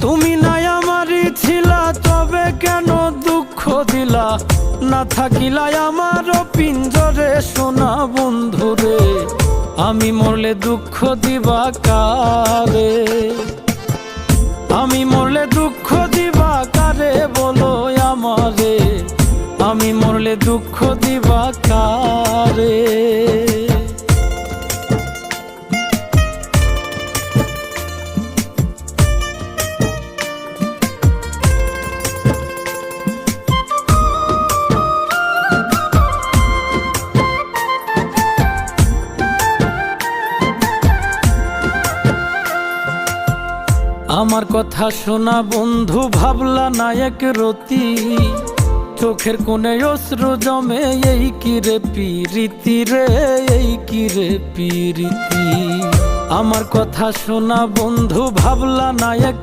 তুমি নাই আমারই ছিলা, তবে কেন দুঃখ দিলা? না থাকিলাই আমারও পিঞ্জরে সোনা বন্ধুরে, আমি মরলে দুঃখ দিবা কারে? আমি মরলে দুঃখ দিবা কারে বলো আমারে? আমি মরলে দুঃখ দিবা কারে? আমার কথা শোনা বন্ধু, ভাবলা না এক রতি, চোখের কোণে অশ্রু জমে, এই কি রে পিরিতি রে, এই কি রে পিরিতি। আমার কথা শোনা বন্ধু, ভাবলা না এক